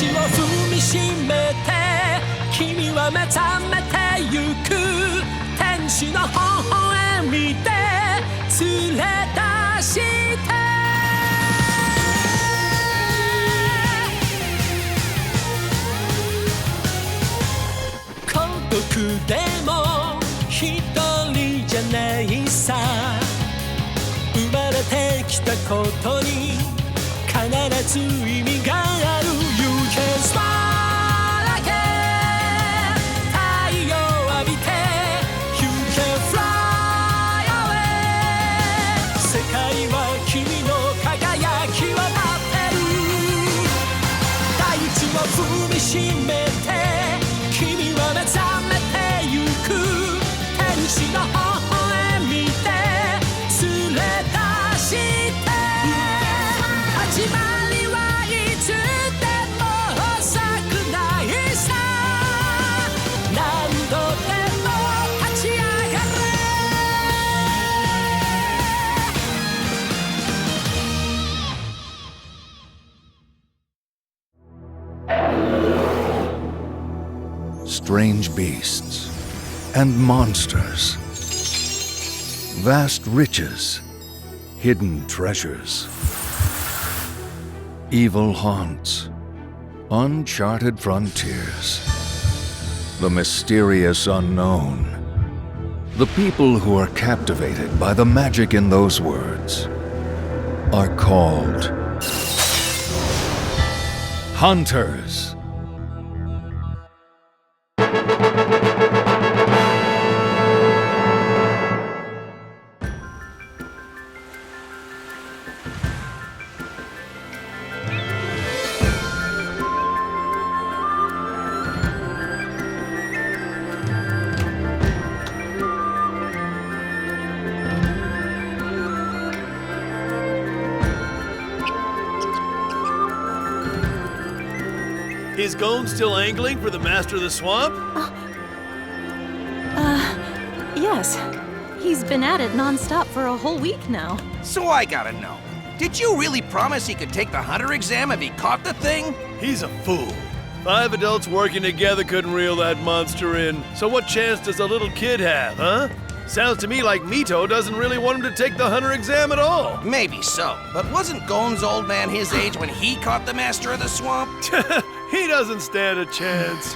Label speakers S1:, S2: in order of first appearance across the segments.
S1: 地を踏みしめて君は目覚めてゆく天使の微笑みで連れ出して孤独でも一人じゃないさ生まれてきたことに必ず意味がある You can smile again 太陽浴びて You can fly away 世界は君の輝きを待ってる大地を踏みしめて君は目覚めてゆく天使の微笑みで連れ出して始まりはいつでも遅くないさ何度でも立ち上が
S2: れ Strange beasts and monsters, vast riches, hidden treasures, evil haunts, uncharted frontiers, the mysterious unknown. The people who are captivated by the magic in those words are called hunters.
S3: Is Gon still angling for the Master of the Swamp?
S4: Yes. He's been at it non-stop for a whole week now.
S5: So I gotta know, did you really promise he could take the hunter exam if he caught the thing?
S3: He's a fool. 5 adults working together couldn't reel that monster in. So what chance does a little kid have, huh? Sounds to me like Mito doesn't really want him to take the hunter exam at all.
S5: Maybe so, but wasn't Gon's old man his age when he caught the Master of the Swamp?
S3: He doesn't stand a chance.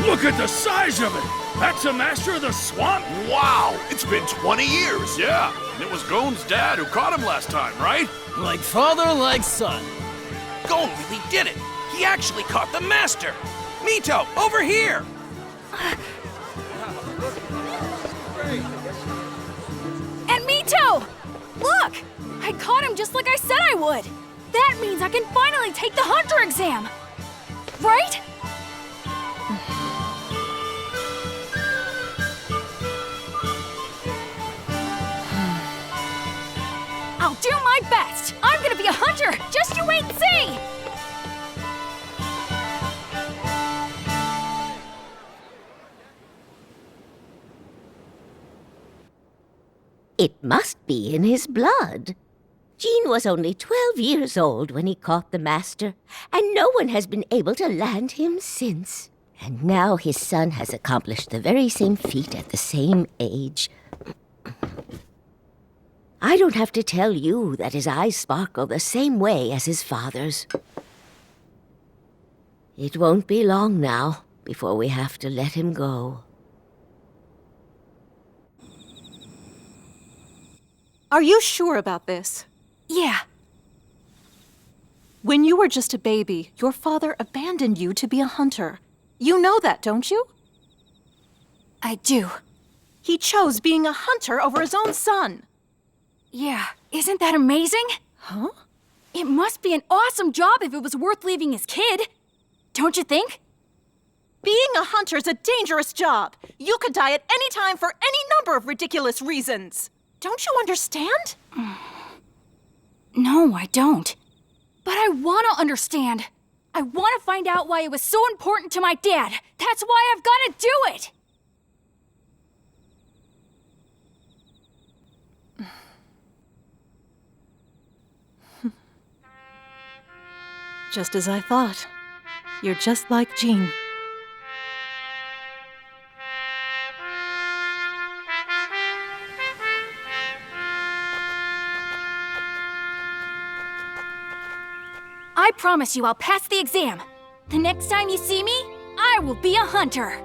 S6: Look at the size of it! That's a Master of the Swamp?
S7: Wow! It's been 20 years! Yeah, and it was Gon's dad who caught him last time, right?
S1: like father, like son.
S5: Gon really did it! He actually caught the Master! Mito, over here!
S8: And Mito! Look! I caught him just like I said I would! That means I can finally take the hunter exam! Right? I'll do my best! I'm gonna be a hunter! Just you wait and see!
S9: It must be in his blood. Jean was only 12 years old when he caught the Master, and no one has been able to land him since. And now his son has accomplished the very same feat at the same age. I don't have to tell you that his eyes sparkle the same way as his father's. It won't be long now before we have to let him go.
S4: Are you sure about this?
S8: Yeah.
S4: When you were just a baby, your father abandoned you to be a hunter. You know that, don't you?
S8: I do.
S4: He chose being a hunter over his own son.
S8: Yeah. Isn't that amazing?
S4: Huh?
S8: It must be an awesome job if it was worth leaving his kid. Don't you think?
S4: Being a hunter is a dangerous job. You could die at any time for any number of ridiculous reasons. Don't you understand?
S8: No, I don't. But I want to understand. I want to find out why it was so important to my dad. That's why I've got to do it.
S4: Just as I thought. You're just like Jean.
S8: I promise you I'll pass the exam. The next time you see me, I will be a hunter.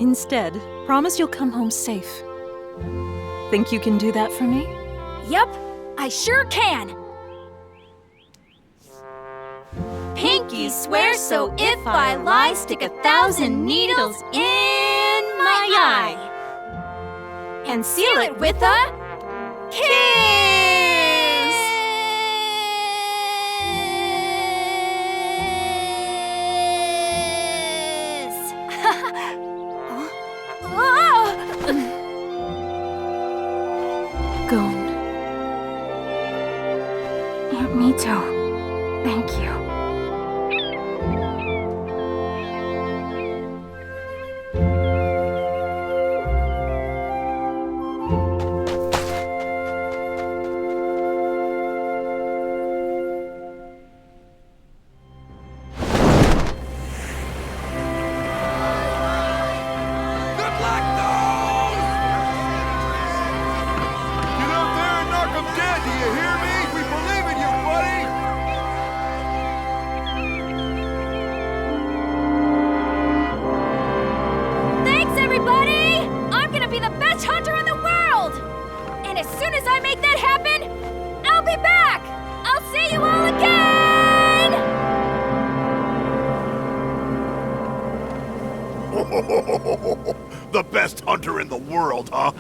S4: Instead, promise you'll come home safe. Think you can do that for me?
S8: Yup, I sure can. Pinky swears, so if I lie, stick 1,000 needles in my eye. And seal it with a kiss.
S4: Gone.
S8: Aunt Mito, thank you.
S3: Get out there and knock 'em dead, do you hear me? We believe in you, buddy!
S8: Thanks, everybody! I'm gonna be the best hunter in the world! And as soon as I make that happen, I'll be back! I'll see you all again!
S7: The best hunter in the world, huh?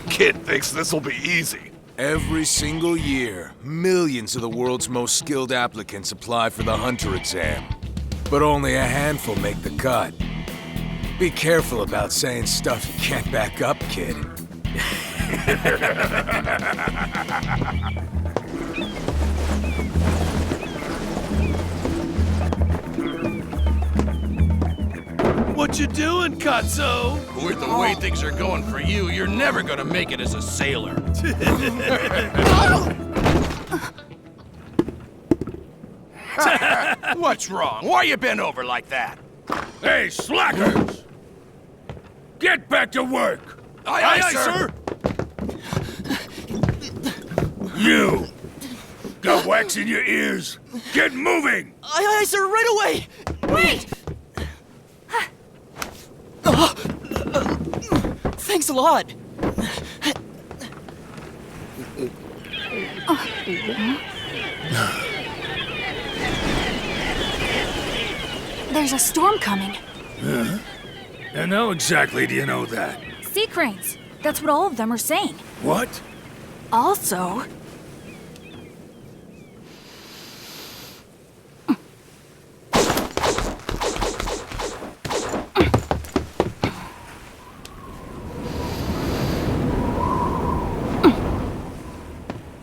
S7: Kid thinks this'll be easy.
S10: Every single year, millions of the world's most skilled applicants apply for the hunter exam. But only a handful make the cut. Be careful about saying stuff you can't back up, kid.
S3: What you doing, Katso?
S5: With the way things are going for you, you're never gonna make it as a sailor. What's wrong? Why you bent over like that?
S6: Hey, slackers! Get back to work!
S5: Aye, aye, sir.
S6: You! Got wax in your ears? Get moving!
S5: Aye, aye, sir, right away!
S8: Wait!
S5: Thanks a lot.
S8: There's a storm coming.
S6: And how exactly do you know that?
S8: Sea cranes. That's what all of them are saying.
S6: What?
S8: Also,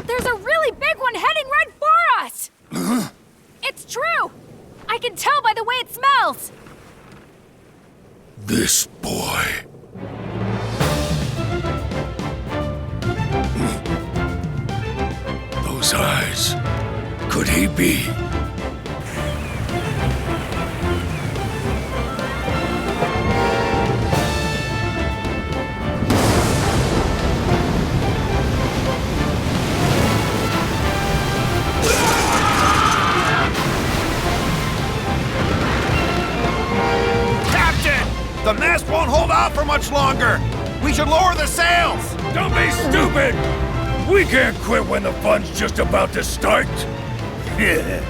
S8: there's a really big one heading right for us! It's true! I can tell by the way it smells!
S6: This boy. Those eyes. Could he be?
S7: for much longer. We should lower the sails.
S6: Don't be stupid! We can't quit when the fun's just about to start. Yeah.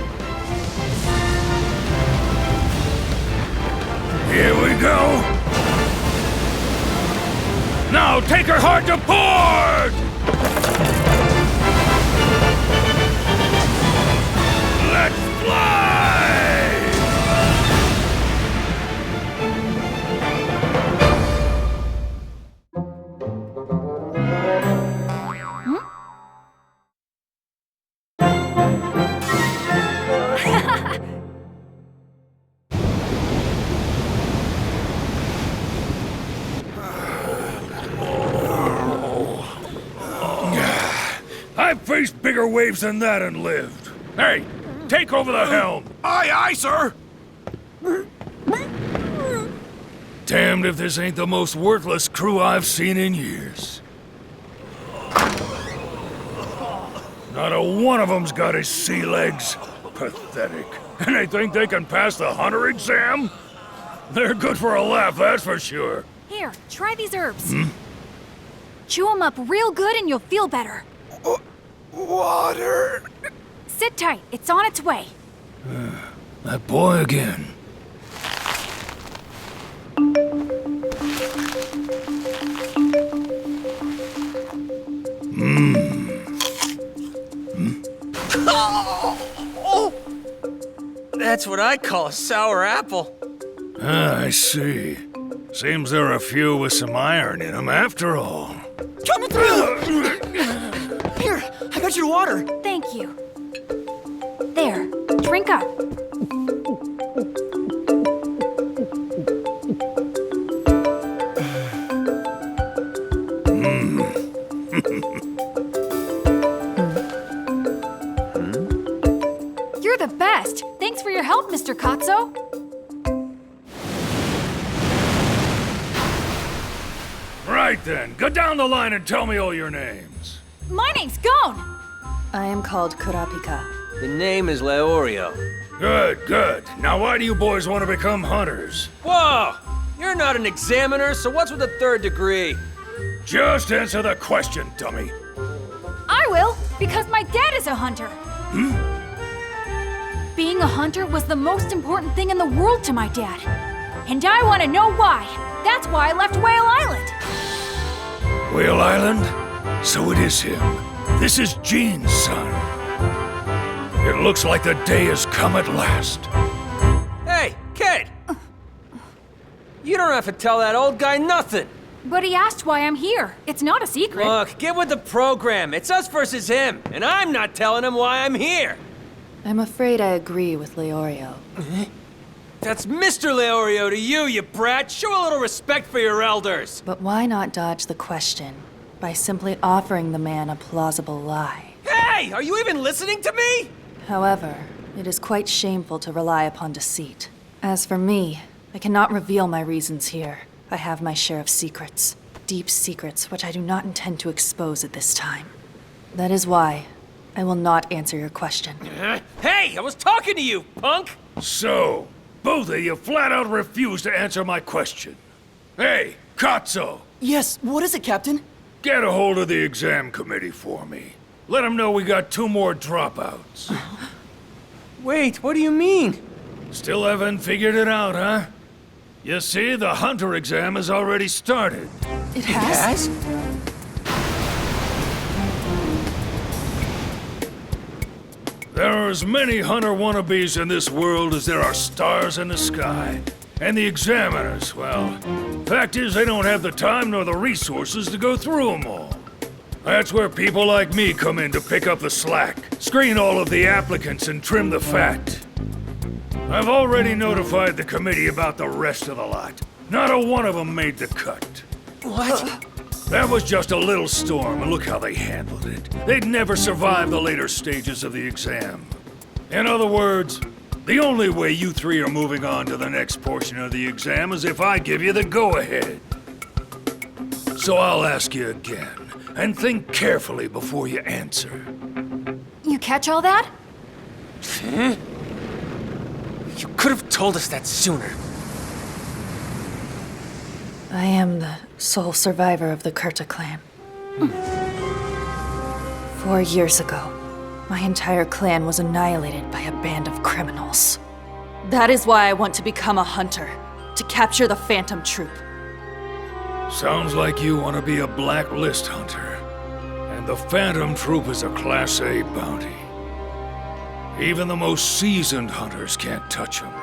S6: Here we go. Now take her hard to port! Let's fly! I've faced bigger waves than that and lived. Hey, take over the helm.
S7: Aye, aye, sir.
S6: Damned if this ain't the most worthless crew I've seen in years. Not a one of them's got his sea legs. Pathetic. And they think they can pass the hunter exam? They're good for a laugh, that's for sure.
S8: Here, try these herbs. Chew them up real good and you'll feel better.
S7: Water.
S8: Sit tight, it's on its way.
S6: That boy again.
S5: That's what I call a sour apple.
S6: Ah, I see. Seems there are a few with some iron in them after all.
S1: Coming through! Here, I got your water.
S8: Thank you. There, drink up. You're the best. Thanks for your help, Mr. Katso.
S6: Right then, go down the line and tell me all your names.
S8: My name's Gon.
S4: I am called Kurapika.
S5: The name is Leorio.
S6: Good, good. Now why do you boys want to become hunters?
S5: Whoa! You're not an examiner, so what's with the third degree?
S6: Just answer the question, dummy.
S8: I will, because my dad is a hunter. Being a hunter was the most important thing in the world to my dad. And I want to know why. That's why I left Whale Island.
S6: Whale Island? So it is him. This is Gene's son. It looks like the day has come at last.
S5: Hey, kid! You don't have to tell that old guy nothing.
S8: But he asked why I'm here. It's not a secret.
S5: Look, get with the program. It's us versus him. And I'm not telling him why I'm here.
S4: I'm afraid I agree with Leorio.
S5: That's Mr. Leorio to you, you brat. Show a little respect for your elders.
S4: But why not dodge the question by simply offering the man a plausible lie?
S5: Hey, are you even listening to me?
S4: However, it is quite shameful to rely upon deceit. As for me, I cannot reveal my reasons here. I have my share of secrets. Deep secrets which I do not intend to expose at this time. That is why I will not answer your question.
S5: Hey, I was talking to you, punk!
S6: So, both of you flat out refuse to answer my question. Hey, Katso!
S1: Yes, what is it, Captain?
S6: Get a hold of the exam committee for me. Let them know we got 2 more dropouts.
S5: Wait, what do you mean?
S6: Still haven't figured it out, huh? You see, the hunter exam has already started.
S4: It has?
S6: There are as many hunter wannabes in this world as there are stars in the sky. And the examiners, well, fact is they don't have the time nor the resources to go through them all. That's where people like me come in to pick up the slack, screen all of the applicants and trim the fat. I've already notified the committee about the rest of the lot. Not a one of them made the cut.
S5: What?
S6: That was just a little storm, and look how they handled it. They'd never survive the later stages of the exam. In other words, the only way you 3 are moving on to the next portion of the exam is if I give you the go-ahead. So I'll ask you again, and think carefully before you answer.
S8: You catch all that?
S5: Huh? You could have told us that sooner.
S4: I am the sole survivor of the Kurta clan. 4 years ago, my entire clan was annihilated by a band of criminals. That is why I want to become a hunter, to capture the Phantom Troop.
S6: Sounds like you want to be a blacklist hunter. And the Phantom Troop is a Class A bounty. Even the most seasoned hunters can't touch them.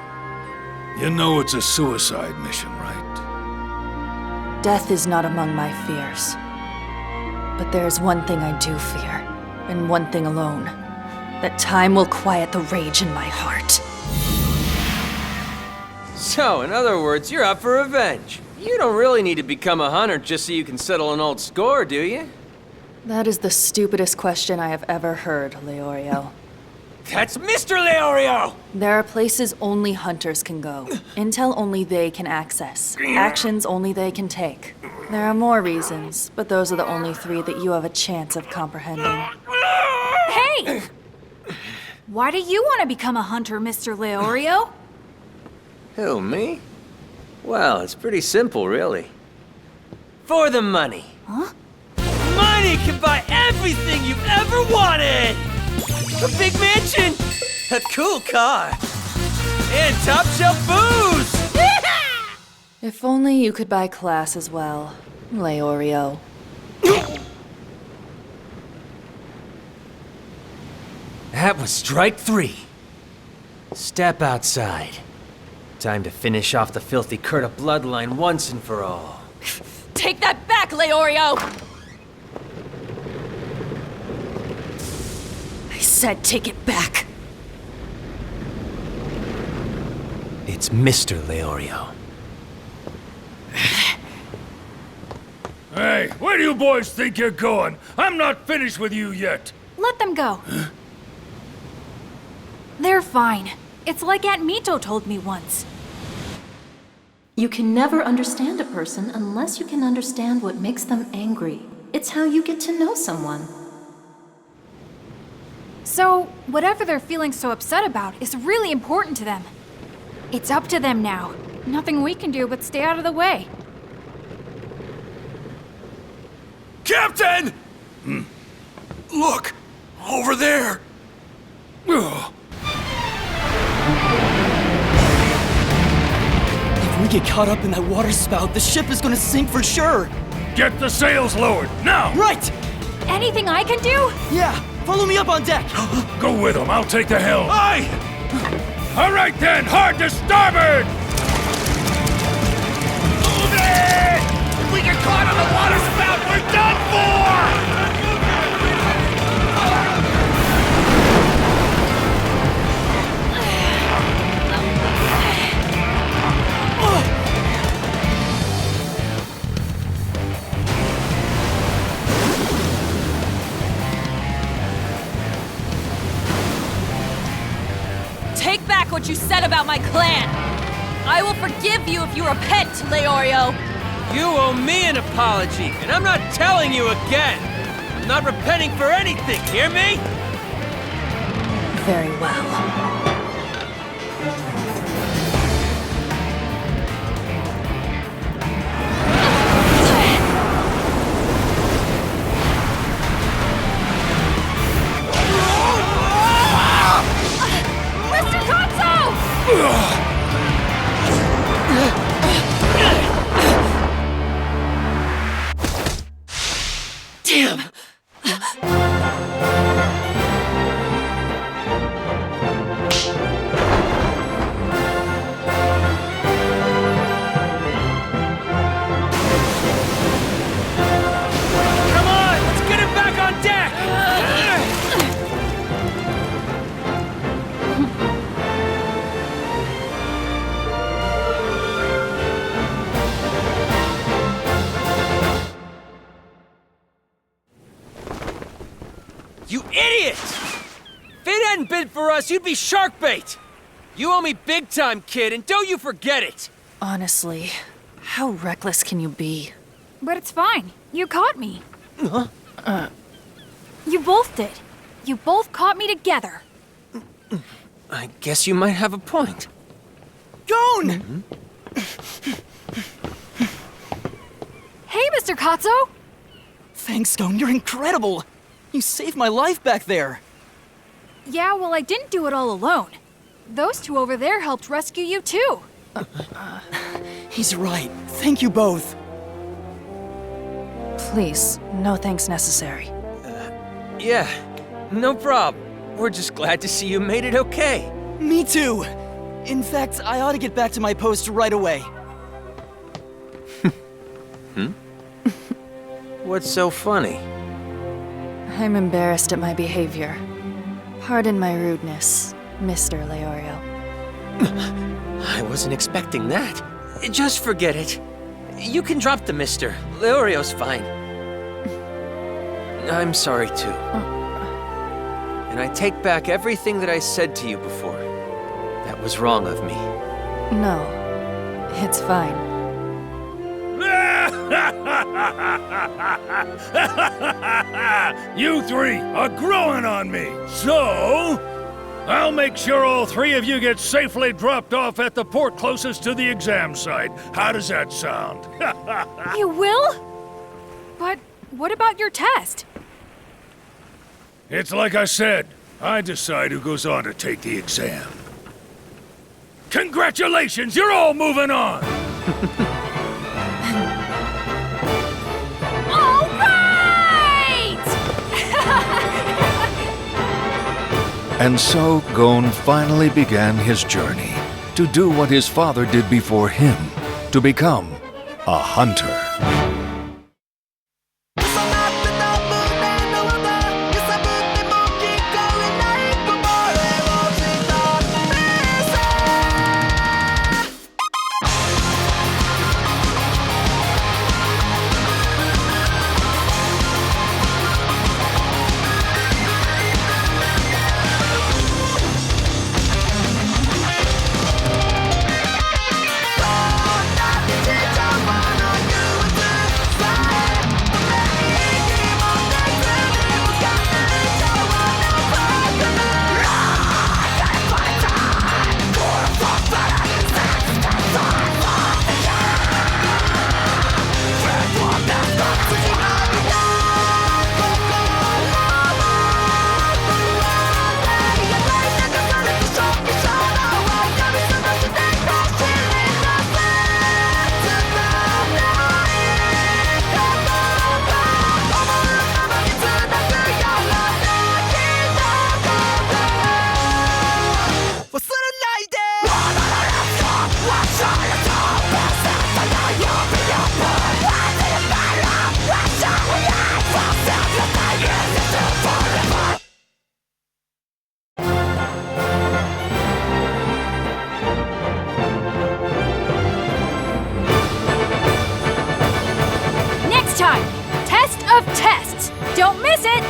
S6: You know it's a suicide mission, right?
S4: Death is not among my fears. But there is one thing I do fear, and one thing alone. That time will quiet the rage in my heart.
S11: So, in other words, you're up for revenge. You don't really need to become a hunter just so you can settle an old score, do you?
S4: That is the stupidest question I have ever heard, Leorio.
S11: That's Mr. Leorio!
S4: There are places only hunters can go. Intel only they can access. Actions only they can take. There are more reasons, but those are the only 3 that you have a chance of comprehending.
S8: Hey! Why do you want to become a hunter, Mr. Leorio?
S11: Who, me? Well, it's pretty simple, really. For the money.
S8: Huh?
S11: Money can buy everything you've ever wanted! A big mansion! A cool car! And top-shelf booze!
S4: If only you could buy class as well, Leorio.
S11: That was strike 3. Step outside. Time to finish off the filthy Kurta bloodline once and for all.
S4: Take that back, Leorio! I said take it back.
S11: It's Mr. Leorio.
S6: Hey, where do you boys think you're going? I'm not finished with you yet.
S8: Let them go. They're fine. It's like Aunt Mito told me once.
S12: You can never understand a person unless you can understand what makes them angry. It's how you get to know someone.
S8: So, whatever they're feeling so upset about is really important to them. It's up to them now. Nothing we can do but stay out of the way.
S7: Captain! Look! Over there!
S6: Ugh.
S1: If we get caught up in that water spout, the ship is gonna sink for sure.
S6: Get the sails lowered, now!
S1: Right!
S8: Anything I can do?
S1: Yeah, follow me up on deck.
S6: Go with them, I'll take the helm.
S7: Aye!
S6: All right then, hard to starboard!
S7: Move it! If we get caught on the water spout, we're done for!
S4: Take back what you said about my clan. I will forgive you if you repent, Leorio.
S11: You owe me an apology, and I'm not telling you again. I'm not repenting for anything, hear me?
S4: Very well.
S8: Mr. Kotso!
S1: Damn!
S11: Come on, let's get him back on deck! You idiot! If it hadn't been for us, you'd be shark bait! You owe me big time, kid, and don't you forget it!
S4: Honestly, how reckless can you be?
S8: But it's fine. You caught me. You both did. You both caught me together.
S11: I guess you might have a point.
S1: Gon!
S13: Mr. Katsuo!
S11: Thanks, Gon. You're incredible. You saved my life back there.
S13: Yeah, well, I didn't do it all alone. Those two over there helped rescue you, too.
S11: He's right. Thank you both.
S4: Please, no thanks necessary.
S11: Yeah, no problem. We're just glad to see you made it okay. Me too. In fact, I ought to get back to my post right away.
S14: What's so funny?
S4: I'm embarrassed at my behavior. Pardon my rudeness, Mr. Leorio.
S14: I wasn't expecting that. Just forget it. You can drop the mister. Leorio's fine. I'm sorry, too. And I take back everything that I said to you before. That was wrong of me.
S4: No, it's fine.
S6: You three are growing on me. So, I'll make sure all three of you get safely dropped off at the port closest to the exam site. How does that sound?
S13: You will? But what about your test?
S6: It's like I said. I decide who goes on to take the exam. Congratulations! You're all moving on!
S13: All right!
S2: And so Gon finally began his journey to do what his father did before him, to become a hunter.
S13: Next time, Test of Tests! Don't miss it!